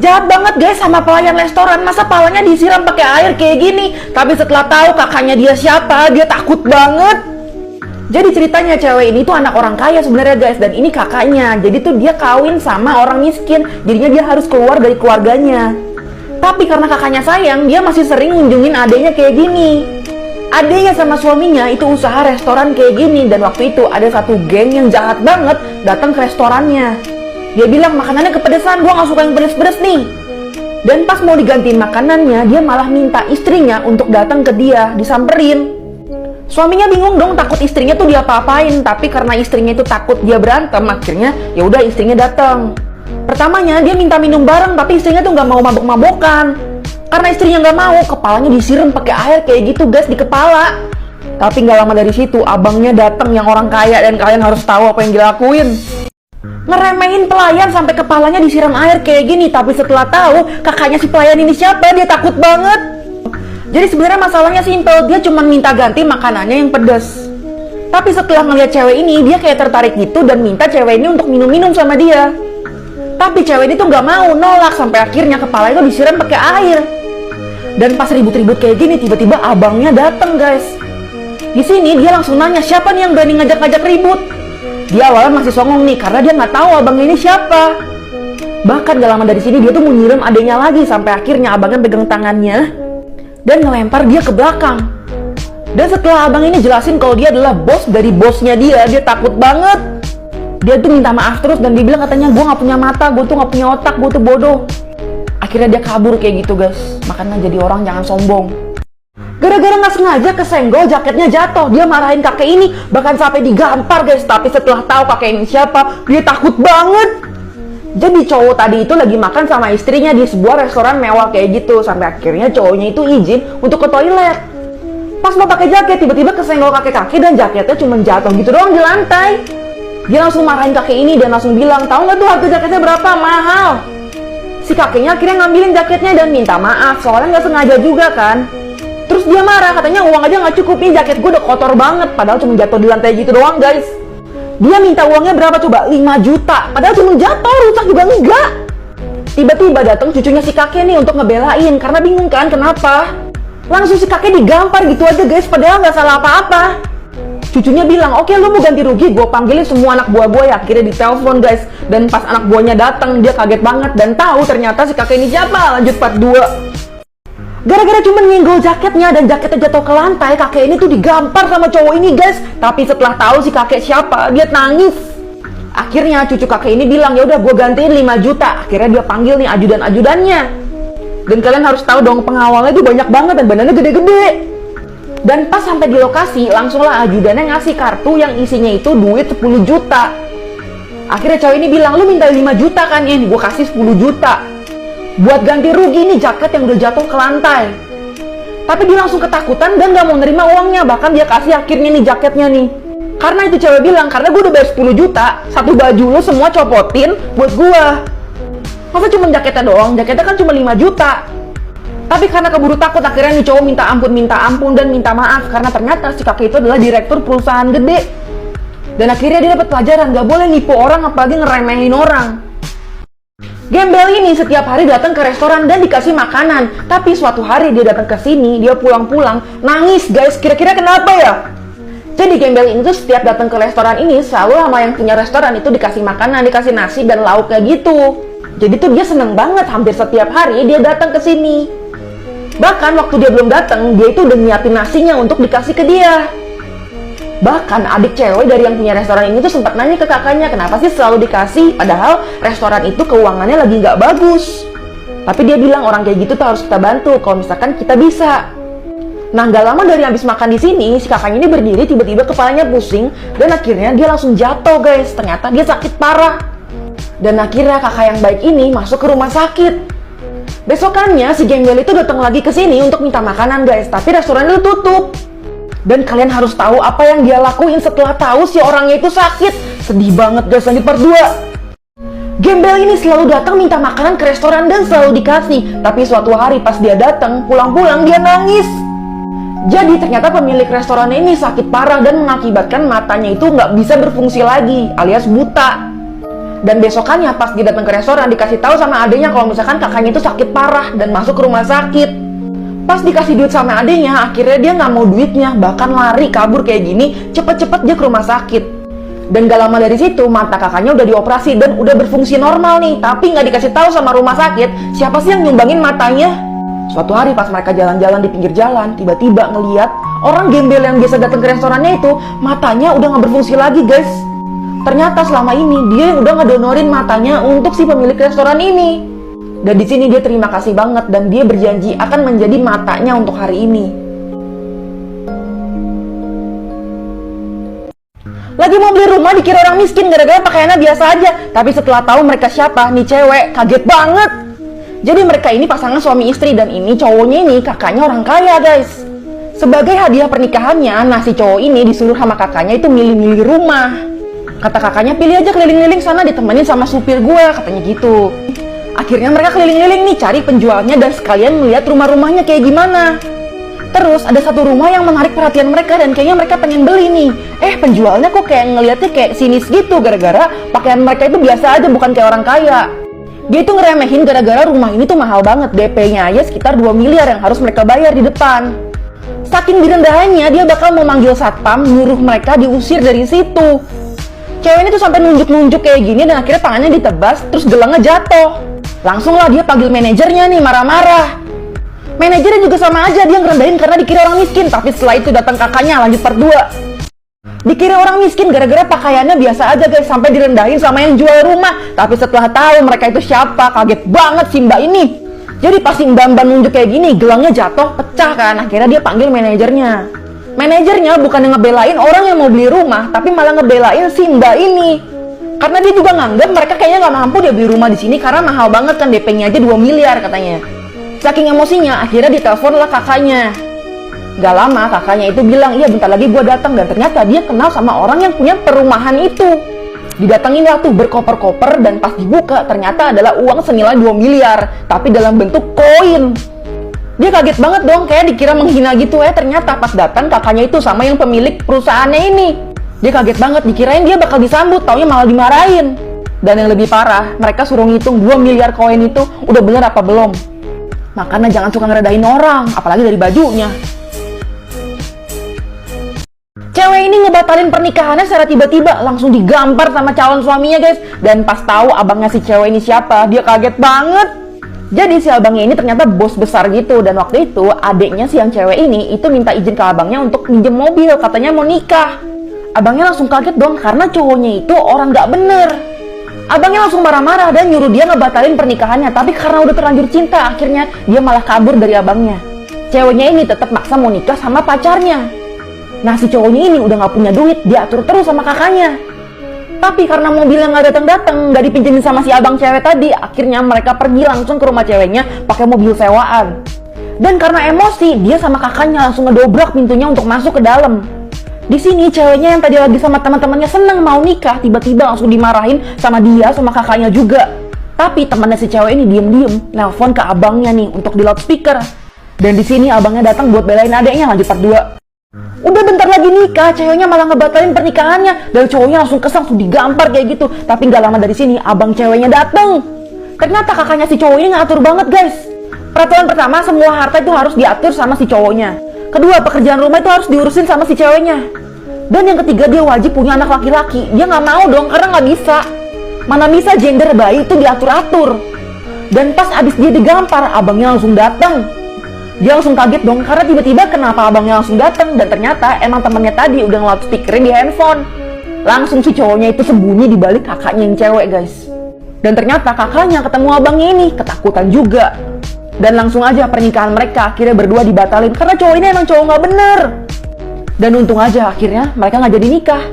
Jahat banget guys sama pelayan restoran. Masa palanya disiram pakai air kayak gini. Tapi setelah tahu kakaknya dia siapa, dia takut banget. Jadi ceritanya cewek ini tuh anak orang kaya sebenarnya guys, dan ini kakaknya. Jadi tuh dia kawin sama orang miskin, jadinya dia harus keluar dari keluarganya. Tapi karena kakaknya sayang, dia masih sering ngunjungin adeknya kayak gini. Adeknya sama suaminya itu usaha restoran kayak gini, dan waktu itu ada satu geng yang jahat banget datang ke restorannya. Dia bilang makanannya kepedesan, gua gak suka yang pedes-pedes nih. Dan pas mau digantiin makanannya, dia malah minta istrinya untuk datang ke dia, disamperin. Suaminya bingung dong, takut istrinya tuh diapa-apain, tapi karena istrinya itu takut dia berantem, akhirnya ya udah istrinya datang. Pertamanya dia minta minum bareng, tapi istrinya tuh nggak mau mabok-mabokan. Karena istrinya nggak mau, kepalanya disiram pakai air kayak gitu guys di kepala. Tapi nggak lama dari situ, abangnya datang yang orang kaya, dan kalian harus tahu apa yang dilakuin. Ngeremehin pelayan sampai kepalanya disiram air kayak gini. Tapi setelah tahu kakaknya si pelayan ini siapa, dia takut banget. Jadi sebenarnya masalahnya simpel, dia cuma minta ganti makanannya yang pedas. Tapi setelah ngeliat cewek ini, dia kayak tertarik gitu dan minta cewek ini untuk minum-minum sama dia. Tapi cewek ini tuh nggak mau, nolak, sampai akhirnya kepalanya itu disiram pakai air. Dan pas ribut-ribut kayak gini, tiba-tiba abangnya datang guys. Di sini dia langsung nanya siapa nih yang berani ngajak-ngajak ribut. Dia awalnya masih songong nih karena dia nggak tahu abangnya ini siapa. Bahkan gak lama dari sini dia tuh mau nyiram adenya lagi, sampai akhirnya abangnya pegang tangannya dan ngelempar dia ke belakang. Dan setelah abang ini jelasin kalau dia adalah bos dari bosnya dia takut banget. Dia tuh minta maaf terus dan dia bilang katanya gue gak punya mata, gue tuh gak punya otak, gue tuh bodoh. Akhirnya dia kabur kayak gitu guys. Makanya jadi orang jangan sombong. Gara-gara gak sengaja kesenggol, jaketnya jatuh. Dia marahin kakek ini, bahkan sampai digampar guys. Tapi setelah tahu kakek ini siapa, dia takut banget. Jadi cowok tadi itu lagi makan sama istrinya di sebuah restoran mewah kayak gitu. Sampai akhirnya cowoknya itu izin untuk ke toilet. Pas mau pakai jaket, tiba-tiba kesenggol kakek-kakek dan jaketnya cuma jatuh gitu doang di lantai. Dia langsung marahin kakek ini dan langsung bilang, tahu nggak tuh harga jaketnya berapa? Mahal. Si kakeknya akhirnya ngambilin jaketnya dan minta maaf, soalnya nggak sengaja juga kan. Terus dia marah, katanya uang aja nggak cukup, nih jaket gue udah kotor banget. Padahal cuma jatuh di lantai gitu doang guys. Dia minta uangnya berapa coba? 5 juta. Padahal cuma jatuh, rusak juga enggak. Tiba-tiba datang cucunya si kakek nih untuk ngebelain, karena bingung kan kenapa. Langsung si kakek digampar gitu aja guys, padahal nggak salah apa-apa. Cucunya bilang, oke lu mau ganti rugi, gue panggilin semua anak buah gue ya. Akhirnya ditelepon guys. Dan pas anak buahnya datang, dia kaget banget dan tahu ternyata si kakek ini siapa. Lanjut part 2. Gara-gara cuma nyenggol jaketnya dan jaketnya jatuh ke lantai, kakek ini tuh digampar sama cowok ini guys. Tapi setelah tahu si kakek siapa, dia nangis. Akhirnya cucu kakek ini bilang, ya udah gue gantiin 5 juta. Akhirnya dia panggil nih ajudan-ajudannya. Dan kalian harus tahu dong, pengawalnya itu banyak banget dan badannya gede-gede. Dan pas sampai di lokasi, langsunglah ajudannya ngasih kartu yang isinya itu duit 10 juta. Akhirnya cowok ini bilang, lu minta 5 juta kan? Ini gue kasih 10 juta. Buat ganti rugi nih jaket yang udah jatuh ke lantai. Tapi dia langsung ketakutan dan gak mau nerima uangnya. Bahkan dia kasih akhirnya nih jaketnya nih. Karena itu cewek bilang, karena gue udah bayar 10 juta, satu baju lu semua copotin buat gue. Masa cuma jaketnya doang? Jaketnya kan cuma 5 juta. Tapi karena keburu takut, akhirnya nih cowok minta ampun dan minta maaf. Karena ternyata si kakek itu adalah direktur perusahaan gede. Dan akhirnya dia dapat pelajaran, gak boleh nipu orang apalagi ngeremehin orang. Gembel ini setiap hari datang ke restoran dan dikasih makanan. Tapi suatu hari dia datang ke sini, dia pulang-pulang nangis guys. Kira-kira kenapa ya? Jadi Gembel ini tuh setiap datang ke restoran ini selalu sama yang punya restoran itu dikasih makanan, dikasih nasi dan lauk kayak gitu. Jadi tuh dia seneng banget, hampir setiap hari dia datang ke sini. Bahkan waktu dia belum datang, dia itu udah nyiapin nasinya untuk dikasih ke dia. Bahkan adik cewek dari yang punya restoran ini tuh sempat nanya ke kakaknya, kenapa sih selalu dikasih, padahal restoran itu keuangannya lagi nggak bagus. Tapi dia bilang orang kayak gitu tuh harus kita bantu kalau misalkan kita bisa. Nah, nggak lama dari habis makan di sini, si kakaknya ini berdiri, tiba-tiba kepalanya pusing dan akhirnya dia langsung jatuh guys. Ternyata dia sakit parah. Dan akhirnya kakak yang baik ini masuk ke rumah sakit. Besokannya si Gembel itu datang lagi ke sini untuk minta makanan guys, tapi restoran itu tutup. Dan kalian harus tahu apa yang dia lakuin setelah tahu si orangnya itu sakit. Sedih banget guys, lanjut part 2. Gembel ini selalu datang minta makanan ke restoran dan selalu dikasih. Tapi suatu hari pas dia datang, pulang-pulang dia nangis. Jadi ternyata pemilik restoran ini sakit parah dan mengakibatkan matanya itu nggak bisa berfungsi lagi, alias buta. Dan besokannya pas dia datang ke restoran dikasih tahu sama adenya kalau misalkan kakaknya itu sakit parah dan masuk ke rumah sakit. Pas dikasih duit sama adenya, akhirnya dia nggak mau duitnya, bahkan lari kabur kayak gini, cepet-cepet dia ke rumah sakit. Dan gak lama dari situ mata kakaknya udah dioperasi dan udah berfungsi normal nih, tapi nggak dikasih tahu sama rumah sakit siapa sih yang nyumbangin matanya. Suatu hari pas mereka jalan-jalan di pinggir jalan, tiba-tiba ngeliat orang gembel yang biasa datang ke restorannya itu matanya udah nggak berfungsi lagi guys. Ternyata selama ini dia yang udah ngedonorin matanya untuk si pemilik restoran ini. Dan di sini dia terima kasih banget dan dia berjanji akan menjadi matanya untuk hari ini. Lagi mau beli rumah dikira orang miskin gara-gara pakaiannya biasa aja. Tapi setelah tahu mereka siapa, nih cewek kaget banget. Jadi mereka ini pasangan suami istri dan ini cowoknya ini kakaknya orang kaya guys. Sebagai hadiah pernikahannya, nah si cowok ini disuruh sama kakaknya itu milih-milih rumah. Kata kakaknya, pilih aja keliling-keliling sana ditemenin sama supir gue, katanya gitu. Akhirnya mereka keliling-keliling nih cari penjualnya dan sekalian melihat rumah-rumahnya kayak gimana. Terus ada satu rumah yang menarik perhatian mereka dan kayaknya mereka pengen beli nih. Penjualnya kok kayak ngeliatnya kayak sinis gitu gara-gara pakaian mereka itu biasa aja, bukan kayak orang kaya. Dia itu ngeremehin gara-gara rumah ini tuh mahal banget, DP-nya aja sekitar 2 miliar yang harus mereka bayar di depan. Saking direndahannya, dia bakal memanggil satpam, nyuruh mereka diusir dari situ. Cewek ini tuh sampai nunjuk-nunjuk kayak gini dan akhirnya tangannya ditebas, terus gelangnya jatuh. Langsung lah dia panggil manajernya nih, marah-marah. Manajernya juga sama aja, dia ngerendahin karena dikira orang miskin. Tapi setelah itu datang kakaknya, lanjut part 2. Dikira orang miskin gara-gara pakaiannya biasa aja guys, sampai direndahin sama yang jual rumah. Tapi setelah tahu mereka itu siapa, kaget banget si mbak ini. Jadi pas si mbak nunjuk kayak gini, gelangnya jatuh, pecah kan. Akhirnya dia panggil manajernya. Manajernya bukan yang ngebelain orang yang mau beli rumah, tapi malah ngebelain si mbak ini. Karena dia juga nganggap mereka kayaknya nggak mampu dia beli rumah di sini karena mahal banget kan, DP-nya aja 2 miliar katanya. Saking emosinya, akhirnya ditelepon lah kakaknya. Gak lama kakaknya itu bilang, iya bentar lagi gue datang, dan ternyata dia kenal sama orang yang punya perumahan itu. Didatengin lah tuh berkoper-koper dan pas dibuka ternyata adalah uang senilai 2 miliar, tapi dalam bentuk koin. Dia kaget banget dong, kayak dikira menghina gitu ternyata pas datang kakaknya itu sama yang pemilik perusahaannya ini. Dia kaget banget, dikirain dia bakal disambut, taunya malah dimarahin. Dan yang lebih parah, mereka suruh ngitung 2 miliar koin itu udah bener apa belum. Makanya jangan suka ngeredain orang, apalagi dari bajunya. Cewek ini ngebatalin pernikahannya secara tiba-tiba, langsung digampar sama calon suaminya guys. Dan pas tahu abangnya si cewek ini siapa, dia kaget banget. Jadi si abangnya ini ternyata bos besar gitu. Dan waktu itu adeknya si yang cewek ini itu minta izin ke abangnya untuk pinjem mobil, katanya mau nikah. Abangnya langsung kaget dong karena cowoknya itu orang gak bener. Abangnya langsung marah-marah dan nyuruh dia ngebatalin pernikahannya. Tapi karena udah terlanjur cinta, akhirnya dia malah kabur dari abangnya. Ceweknya ini tetap maksa mau nikah sama pacarnya. Nah si cowoknya ini udah gak punya duit, dia atur terus sama kakaknya. Tapi karena mobilnya gak datang-datang, gak dipinjemin sama si abang cewek tadi, akhirnya mereka pergi langsung ke rumah ceweknya pakai mobil sewaan. Dan karena emosi, dia sama kakaknya langsung ngedobrak pintunya untuk masuk ke dalam. Di sini ceweknya yang tadi lagi sama teman-temannya seneng mau nikah, tiba-tiba langsung dimarahin sama dia sama kakaknya juga. Tapi temannya si cewek ini diem-diem nelpon ke abangnya nih untuk di loudspeaker. Dan di sini abangnya datang buat belain adeknya, lanjut part 2. Udah bentar lagi nikah, ceweknya malah ngebatalin pernikahannya. Dan cowoknya langsung kesal, langsung digampar kayak gitu. Tapi gak lama dari sini abang ceweknya dateng. Ternyata kakaknya si cowok ini ngatur banget guys. Peraturan pertama, semua harta itu harus diatur sama si cowoknya. Kedua, pekerjaan rumah itu harus diurusin sama si ceweknya. Dan yang ketiga, dia wajib punya anak laki-laki. Dia nggak mau dong, karena nggak bisa. Mana bisa gender bayi itu diatur-atur. Dan pas abis dia digampar, abangnya langsung datang. Dia langsung kaget dong, karena tiba-tiba kenapa abangnya langsung datang. Dan ternyata emang temannya tadi udah nge-loudspeakerin di handphone. Langsung si cowoknya itu sembunyi di balik kakaknya yang cewek guys. Dan ternyata kakaknya ketemu abangnya ini, ketakutan juga. Dan langsung aja pernikahan mereka akhirnya berdua dibatalin karena cowok ini emang cowok nggak bener. Dan untung aja akhirnya mereka nggak jadi nikah.